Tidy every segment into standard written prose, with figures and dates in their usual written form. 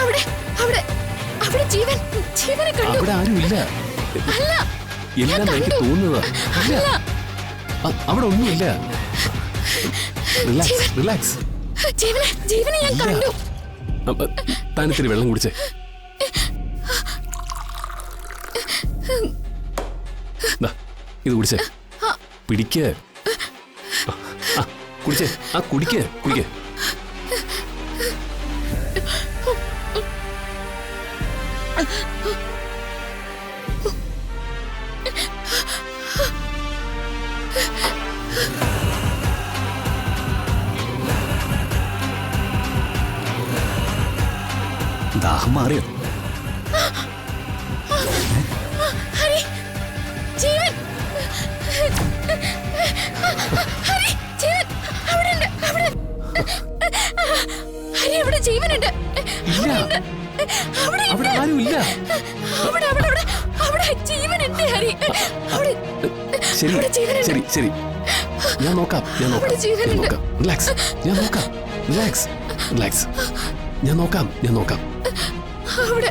അവിടെ അവിടെ അവിടെ ജീവനെ കണ്ടു. അവിടെ ആരുമില്ല. അല്ല, എല്ലാം എനിക്ക് തോന്നുന്നതാ. അവിടെ ഒന്നുമില്ല. റിലാക്സ്. ജീവനെ ഞാൻ കണ്ടു. താനിത്തിരി വെള്ളം കുടിച്ചേ. ഇത് കുടിച്ചേ. പിടിക്ക്. കുടിച്ചേ. കുടിക്ക്. ദാഹം മാറിയോ? ജീവനുണ്ട്. അവിടെ ആരുമില്ല. ശരി ഞാൻ നോക്കാം. റിലാക്സ്. ഞാൻ നോക്കാം. അവിടെ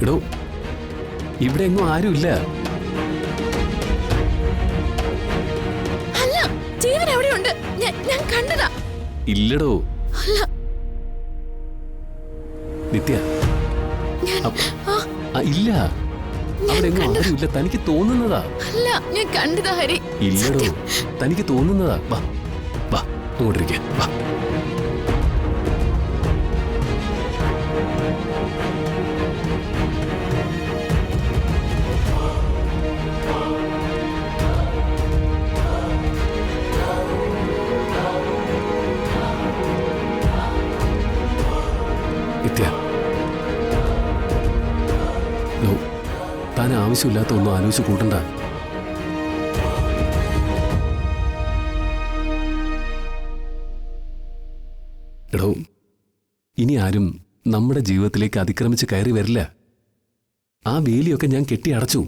എടോ, ഇവിടെ എങ്ങും ആരുമില്ല. അല്ല, ജീവൻ എവിടെയുണ്ട്? ഞാൻ കണ്ടതാ. ഇല്ലടോ. നിത്യ, ഇല്ല. അവിടെ എങ്ങും ആരുമില്ല. തനിക്ക് തോന്നുന്നതാ. അല്ല, ഞാൻ കണ്ടതാ ഹരി. ഇല്ലടോ, തനിക്ക് തോന്നുന്നതാ. വാ അങ്ങോട്ടിരിക്ക. വാ. താൻ ആവശ്യമില്ലാത്ത ഒന്നും ആലോചിച്ച് കൂട്ടണ്ട. എടോ, ഇനി ആരും നമ്മുടെ ജീവിതത്തിലേക്ക് അതിക്രമിച്ച് കയറി വരില്ല. ആ വേലിയൊക്കെ ഞാൻ കെട്ടി അടച്ചു.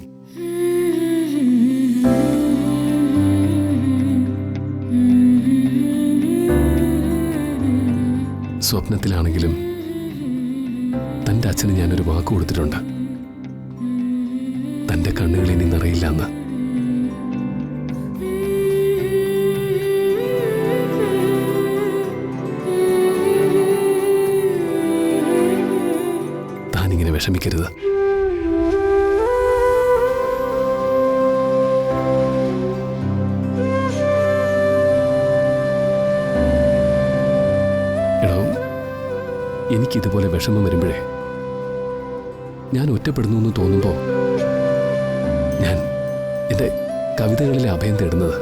സ്വപ്നത്തിലാണെങ്കിലും തൻ്റെ അച്ഛന് ഞാനൊരു വാക്ക് കൊടുത്തിട്ടുണ്ട്. തൻ്റെ കണ്ണുകൾ ഇനി നിറയില്ല എന്ന്. താനിങ്ങനെ വിഷമിക്കരുത്. എടോ, എനിക്കിതുപോലെ വിഷമം വരുമ്പോഴേ, ഞാൻ ഒറ്റപ്പെടുന്നു എന്ന് തോന്നുമ്പോൾ ഞാൻ എൻ്റെ കവിതകളിലെ അഭയം തേടുന്നത്.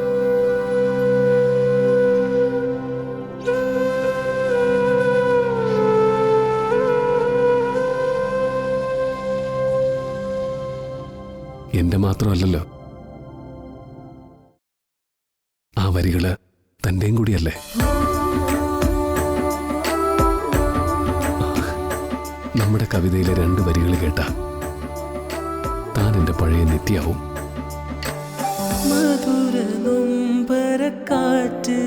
എൻ്റെ മാത്രമല്ലല്ലോ, ആ വരികള് തൻ്റെയും കൂടിയല്ലേ. നമ്മുടെ കവിതയിലെ 2 വരികൾ കേട്ട താൻ എൻ്റെ പഴയ നിത്യയാവും. മധുര നൊമ്പരക്കാറ്റ്